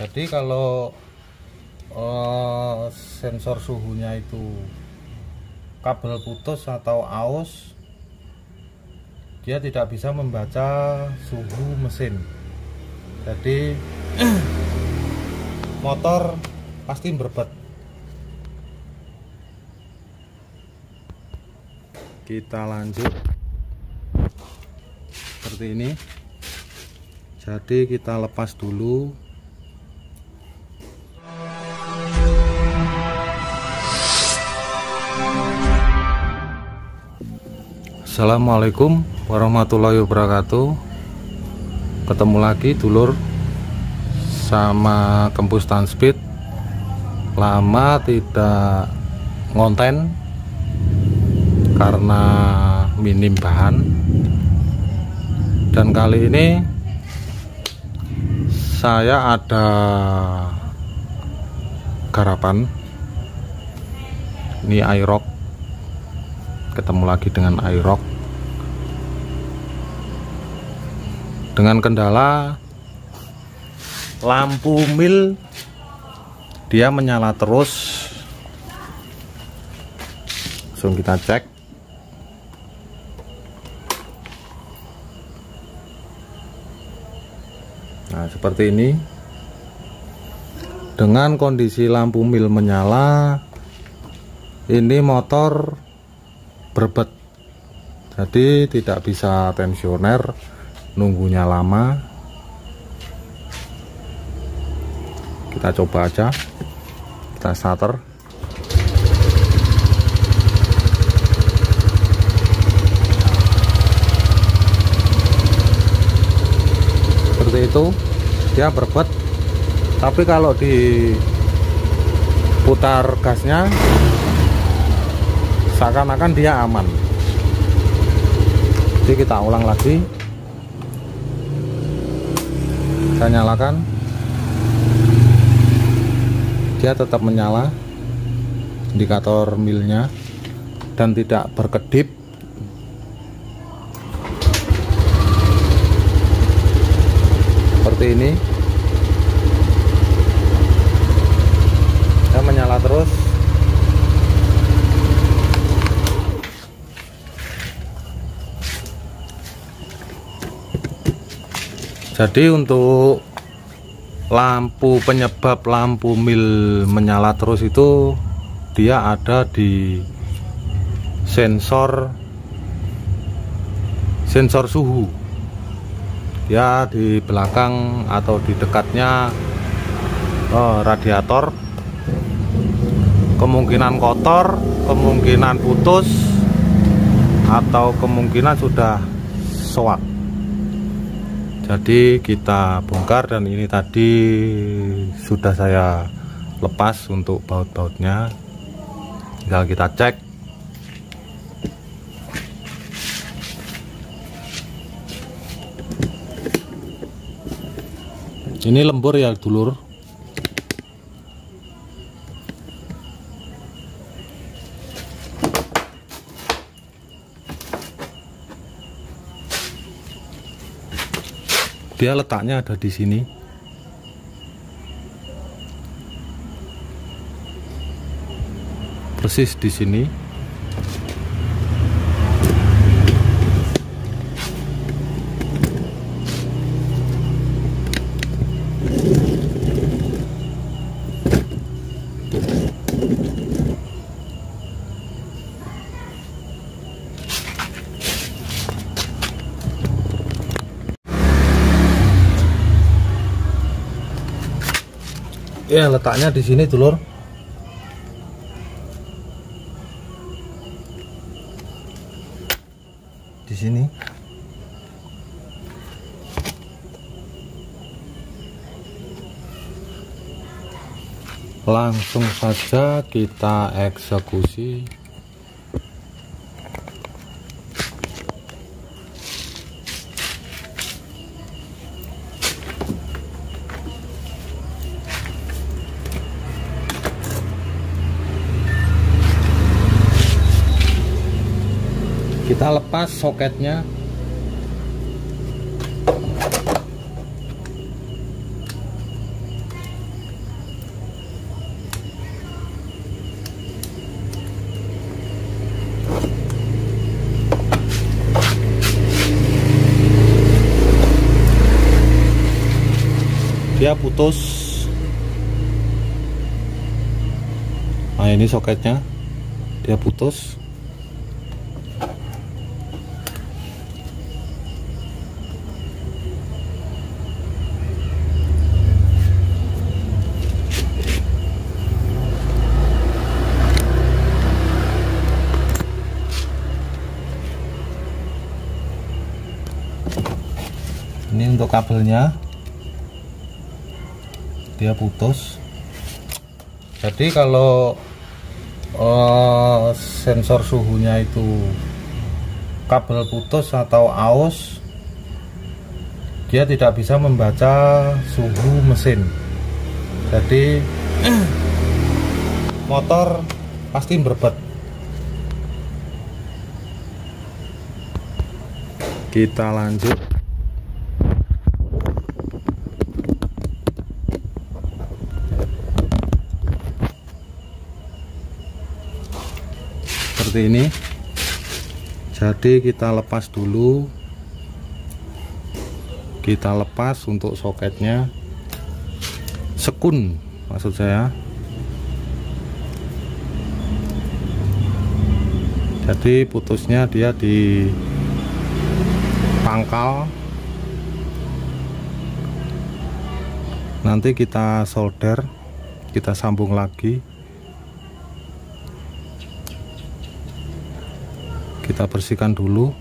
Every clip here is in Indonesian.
Jadi kalau sensor suhunya itu kabel putus atau aus, dia tidak bisa membaca suhu mesin. Jadi motor pasti berbet. Kita lanjut seperti ini. Jadi kita lepas dulu. Assalamualaikum warahmatullahi wabarakatuh. Ketemu lagi dulur sama Kempus Stanspeed. Lama tidak ngonten karena minim bahan, dan kali ini saya ada garapan. Ini Aerox, ketemu lagi dengan Aerox dengan kendala lampu mil dia menyala terus. Langsung kita cek. Nah, seperti ini. Dengan kondisi lampu mil menyala, ini motor berbet. Jadi tidak bisa tensioner, nunggunya lama. Kita coba aja. Kita starter. Seperti itu, dia berbet. Tapi kalau diputar gasnya, seakan-akan dia aman. Jadi kita ulang lagi. Saya nyalakan, dia tetap menyala, indikator milnya, dan tidak berkedip. Seperti ini, dia menyala terus. Jadi untuk lampu penyebab lampu mil menyala terus itu dia ada di sensor suhu. Ya, di belakang atau di dekatnya radiator. Kemungkinan kotor, kemungkinan putus, atau kemungkinan sudah soak. Jadi kita bongkar, dan ini tadi sudah saya lepas untuk baut-bautnya. Tinggal kita cek. Ini lembur ya dulur. Dia letaknya ada di sini. Persis di sini. Ya, letaknya di sini dulur. Di sini. Langsung saja kita eksekusi. Kita lepas soketnya. dia putus. Nah, ini soketnya dia putus. Ini untuk kabelnya dia putus. Jadi kalau sensor suhunya itu kabel putus atau aus, dia tidak bisa membaca suhu mesin. Jadi motor pasti berbet. Kita lanjut. Seperti ini. Jadi kita lepas dulu, kita lepas untuk soketnya, sekun maksud saya. Jadi putusnya dia di pangkal. Nanti kita solder, kita sambung lagi. Kita bersihkan dulu.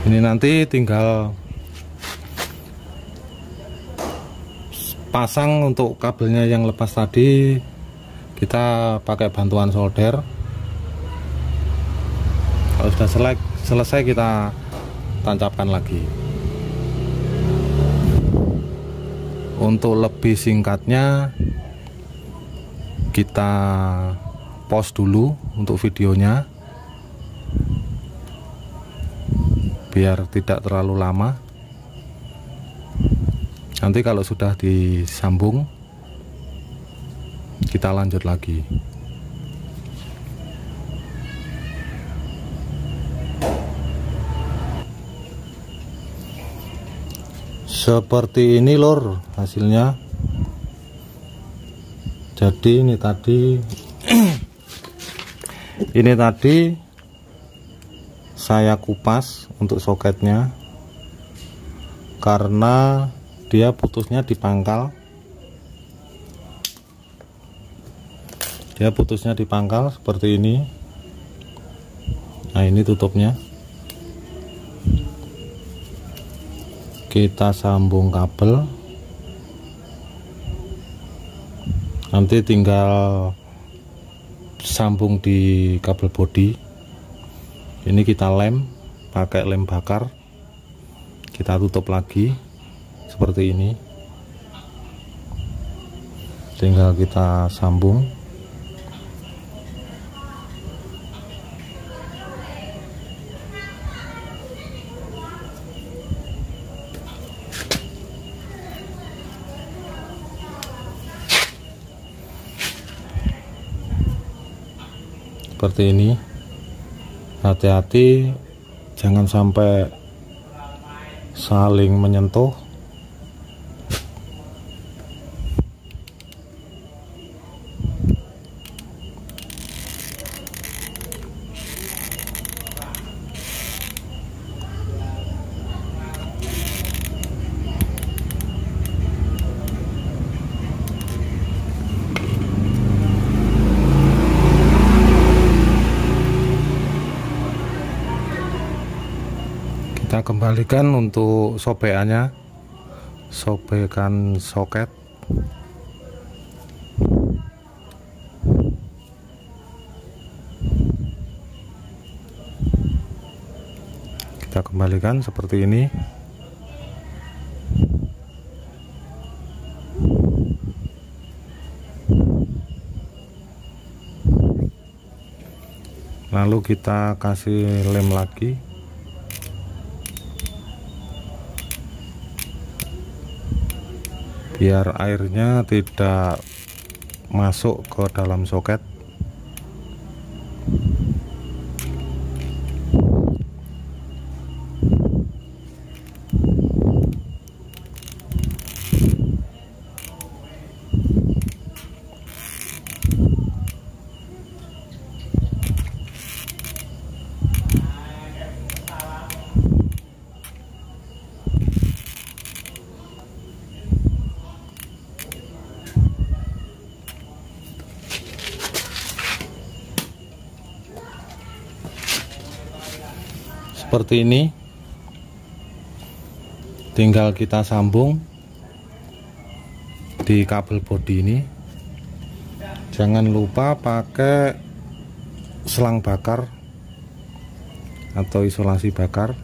Ini nanti tinggal pasang untuk kabelnya yang lepas tadi. Kita pakai bantuan solder. Kalau sudah selesai kita tancapkan lagi. Untuk lebih singkatnya, kita pause dulu untuk videonya biar tidak terlalu lama. Nanti kalau sudah disambung, kita lanjut lagi. Seperti ini lor hasilnya. Jadi ini tadi ini tadi saya kupas untuk soketnya karena dia putusnya di pangkal. Dia putusnya di pangkal seperti ini. Nah, ini tutupnya. Kita sambung kabel. Nanti tinggal sambung di kabel bodi. Ini kita lem pakai lem bakar. Kita tutup lagi seperti ini. Tinggal kita sambung. Seperti ini. Hati-hati jangan sampai saling menyentuh. Kita kembalikan untuk sobekannya, sobekan soket. Kita kembalikan seperti ini. Lalu kita kasih lem lagi. Biar airnya tidak masuk ke dalam soket. seperti ini, tinggal kita sambung di kabel bodi ini. Jangan lupa pakai selang bakar atau isolasi bakar.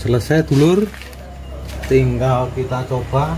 Selesai dulur, tinggal kita coba.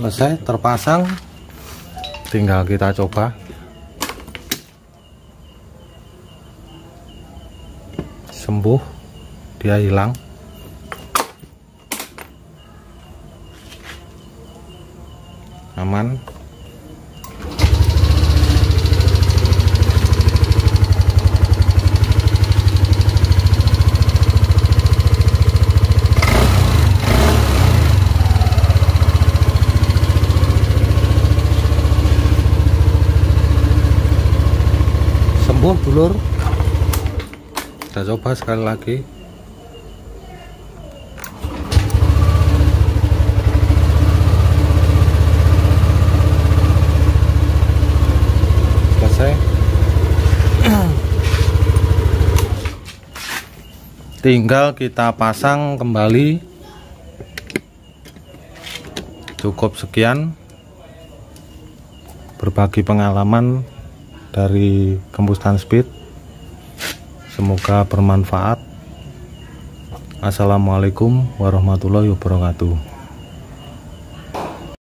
Selesai terpasang, tinggal kita coba. Sembuh, dia hilang. aman. Sembuh dulur. Kita coba sekali lagi. Selesai. Tinggal kita pasang kembali. Cukup sekian berbagi pengalaman dari Kempustan Speed. Semoga bermanfaat. Assalamualaikum warahmatullahi wabarakatuh.